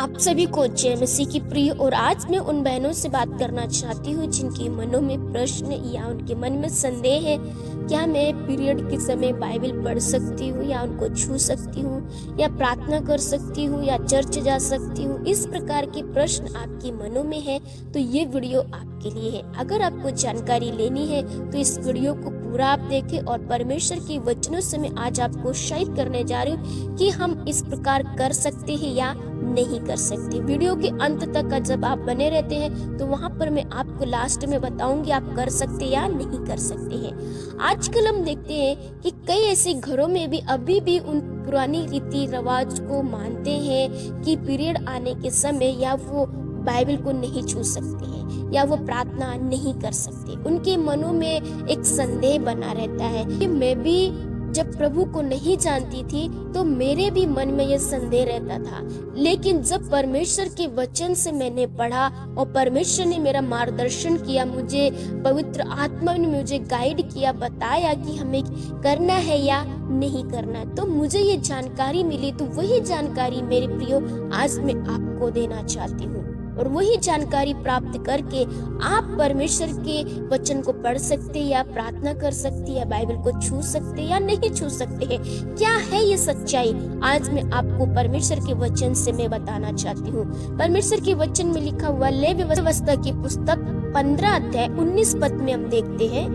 आप सभी को जय मसीह की प्रिय। और आज मैं उन बहनों से बात करना चाहती हूँ जिनके मनों में प्रश्न या उनके मन में संदेह है, क्या मैं पीरियड के समय बाइबल पढ़ सकती हूँ या उनको छू सकती हूँ या प्रार्थना कर सकती हूँ या चर्च जा सकती हूँ। इस प्रकार के प्रश्न आपके मनों में है तो ये वीडियो आपके लिए है। अगर आपको जानकारी लेनी है तो इस वीडियो को पूरा आप देखें और परमेश्वर के वचनों से मैं आज आपको उत्साहित करने जा रही हूँ कि हम इस प्रकार कर सकते हैं या नहीं कर सकते। वीडियो के अंत तक का जब आप बने रहते हैं तो वहां पर मैं आपको लास्ट में बताऊंगी आप कर सकते या नहीं कर सकते हैं। आजकल हम देखते हैं कि कई ऐसे घरों में भी अभी भी उन पुरानी रीति रिवाज को मानते हैं कि पीरियड आने के समय या वो बाइबल को नहीं छू सकते हैं या वो प्रार्थना नहीं कर सकते। उनके मनों में एक संदेह बना रहता है कि मैं भी जब प्रभु को नहीं जानती थी तो मेरे भी मन में ये संदेह रहता था, लेकिन जब परमेश्वर के वचन से मैंने पढ़ा और परमेश्वर ने मेरा मार्गदर्शन किया, मुझे पवित्र आत्मा ने मुझे गाइड किया, बताया कि हमें करना है या नहीं करना है, तो मुझे ये जानकारी मिली। तो वही जानकारी मेरे प्रियो आज मैं आपको देना चाहती हूँ और वही जानकारी प्राप्त करके आप परमेश्वर के वचन को पढ़ सकते या प्रार्थना कर सकते या बाइबल को छू सकते या नहीं छू सकते हैं। क्या है ये सच्चाई, आज मैं आपको परमेश्वर के वचन से मैं बताना चाहती हूँ। परमेश्वर के वचन में लिखा हुआ लेवी व्यवस्था की पुस्तक 15 अध्याय 19 पद में हम देखते हैं,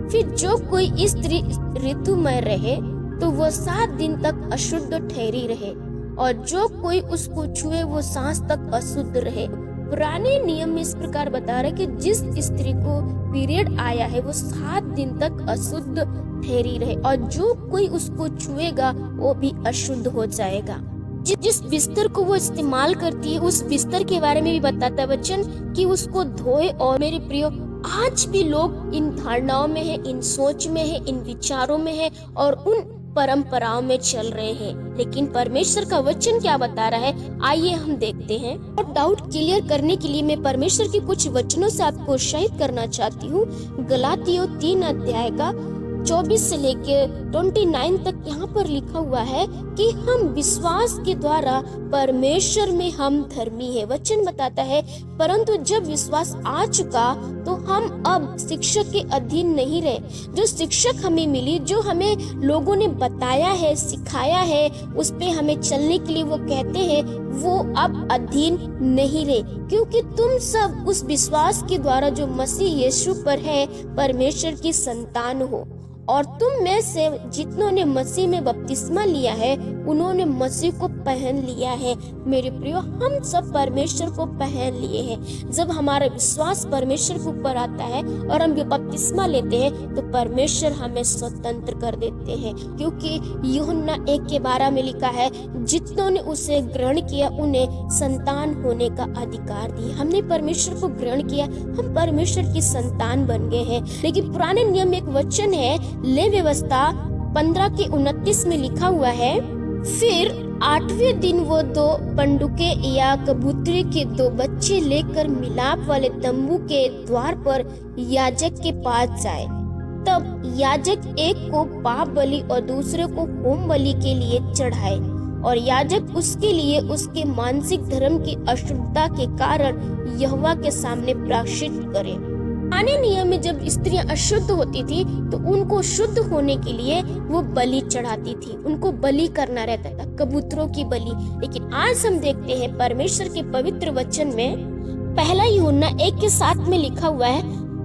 फिर जो कोई स्त्री ऋतु में रहे तो वो 7 दिन तक अशुद्ध ठहरी रहे और जो कोई उसको छुए वो सांस तक अशुद्ध रहे। पुराने नियम में इस प्रकार बता रहे कि जिस स्त्री को पीरियड आया है वो 7 दिन तक अशुद्ध ठहरी रहे और जो कोई उसको छुएगा वो भी अशुद्ध हो जाएगा। जिस बिस्तर को वो इस्तेमाल करती है उस बिस्तर के बारे में भी बताता है वचन कि उसको धोए। और मेरे प्रियो आज भी लोग इन धारणाओं में है, इन सोच में है, इन विचारों में है और उन परंपराओं में चल रहे हैं, लेकिन परमेश्वर का वचन क्या बता रहा है आइए हम देखते हैं। और डाउट क्लियर करने के लिए मैं परमेश्वर के कुछ वचनों से आपको उत्साहित करना चाहती हूँ। गलातियों 3 अध्याय का 24 से लेके 29 तक यहाँ पर लिखा हुआ है कि हम विश्वास के द्वारा परमेश्वर में हम धर्मी है। वचन बताता है परंतु जब विश्वास आ चुका तो हम अब शिक्षक के अधीन नहीं रहे। जो शिक्षक हमें मिली, जो हमें लोगों ने बताया है, सिखाया है, उस पे हमें चलने के लिए वो कहते हैं, वो अब अधीन नहीं रहे, क्योंकि तुम सब उस विश्वास के द्वारा जो मसीह यीशु पर है परमेश्वर की संतान हो। और तुम में से जितनों ने मसीह में बपतिस्मा लिया है उन्होंने मसीह को पहन लिया है। मेरे प्रियो हम सब परमेश्वर को पहन लिए हैं। जब हमारा विश्वास परमेश्वर के ऊपर आता है और हम बपतिस्मा लेते हैं तो परमेश्वर हमें स्वतंत्र कर देते हैं, क्योंकि यूहन्ना 1:12 में लिखा है जितनों ने उसे ग्रहण किया उन्हें संतान होने का अधिकार दिया। हमने परमेश्वर को ग्रहण किया, हम परमेश्वर की संतान बन गए हैं। लेकिन पुराने नियम में एक वचन है ले व्यवस्था 15:29 में लिखा हुआ है, फिर 8वें दिन वो 2 पंडुके या कबूतरी के 2 बच्चे लेकर मिलाप वाले तंबू के द्वार पर याजक के पास जाए। तब याजक एक को पाप बलि और दूसरे को होम बलि के लिए चढ़ाए और याजक उसके लिए उसके मानसिक धर्म की अशुद्धता के कारण यहोवा के सामने प्रायश्चित करे। पुराने नियम में जब स्त्रियां अशुद्ध होती थी तो उनको शुद्ध होने के लिए वो बलि चढ़ाती थी, उनको बलि करना रहता था, कबूतरों की बलि। लेकिन आज हम देखते हैं परमेश्वर के पवित्र वचन में 1 यूहन्ना 1:7 में लिखा हुआ है,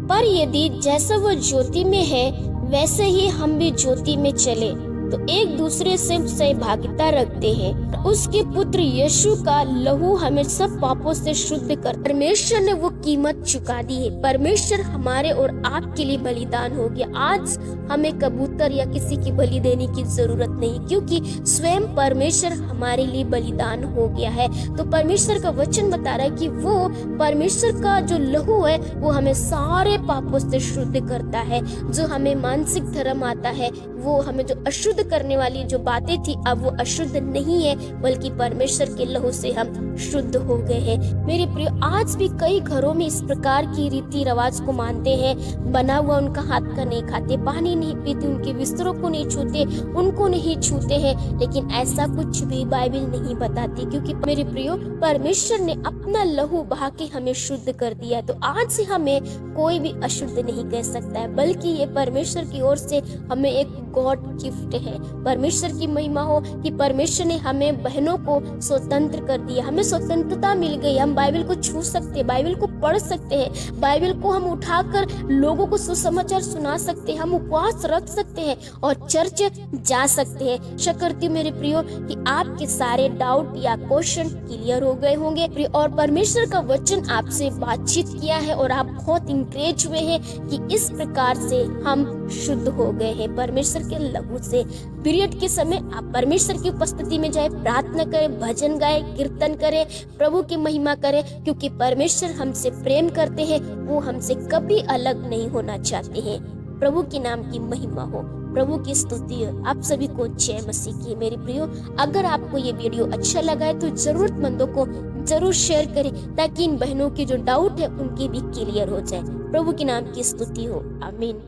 पर यदि जैसा वो ज्योति में है वैसे ही हम भी ज्योति में चले तो एक दूसरे से सहभागिता रखते हैं। उसके पुत्र यीशु का लहू हमें सब पापों से शुद्ध कर परमेश्वर ने वो कीमत चुका दी है। परमेश्वर हमारे और आपके लिए बलिदान हो गया। आज हमें कबूतर या किसी की बलि देने की जरूरत नहीं, क्योंकि स्वयं परमेश्वर हमारे लिए बलिदान हो गया है। तो परमेश्वर का वचन बता रहा है कि वो परमेश्वर का जो लहू है वो हमें सारे पापों से शुद्ध करता है। जो हमें मानसिक धर्म आता है, वो हमें जो अशुद्ध अशुद्ध करने वाली जो बातें थी अब वो अशुद्ध नहीं है, बल्कि परमेश्वर के लहू से हम शुद्ध हो गए हैं। मेरे प्रिय, आज भी कई घरों में इस प्रकार की रीति रिवाज को मानते हैं, बना हुआ उनका हाथ का नहीं खाते, पानी नहीं पीते, उनके बिस्तरों को नहीं छूते, उनको नहीं छूते हैं। लेकिन ऐसा कुछ भी बाइबल नहीं बताती, क्योंकि मेरे प्रियो, परमेश्वर ने अपना लहू बहा के हमें शुद्ध कर दिया। तो आज से हमें कोई भी अशुद्ध नहीं कह सकता है, बल्कि ये परमेश्वर की ओर से हमें एक गॉड गिफ्ट है। परमेश्वर की महिमा हो कि परमेश्वर ने हमें बहनों को स्वतंत्र कर दिया, हमें स्वतंत्रता मिल गई। हम बाइबल को छू सकते हैं, बाइबल को पढ़ सकते हैं, बाइबल को हम उठाकर लोगों को सुसमाचार सुना सकते हैं, हम उपवास रख सकते हैं और चर्च जा सकते हैं। आशा करती हूँ मेरे प्रियो कि आपके सारे डाउट या क्वेश्चन क्लियर हो गए होंगे और परमेश्वर का वचन आपसे बातचीत किया है और आप बहुत इंकरेज हुए हैं कि इस प्रकार से हम शुद्ध हो गए हैं परमेश्वर के लहू से। पीरियड के समय आप परमेश्वर की उपस्थिति में जाए, प्रार्थना करें, भजन गाए, कीर्तन करें, प्रभु की महिमा करें, क्योंकि परमेश्वर हमसे प्रेम करते हैं, वो हमसे कभी अलग नहीं होना चाहते हैं। प्रभु के नाम की महिमा हो, प्रभु की स्तुति हो। आप सभी को जय मसीह की। मेरे प्रियो, अगर आपको ये वीडियो अच्छा लगा है तो जरूरतमंदों को जरूर शेयर करें, ताकि इन बहनों के जो डाउट है उनकी भी क्लियर हो जाए। प्रभु के नाम की स्तुति हो। आमीन।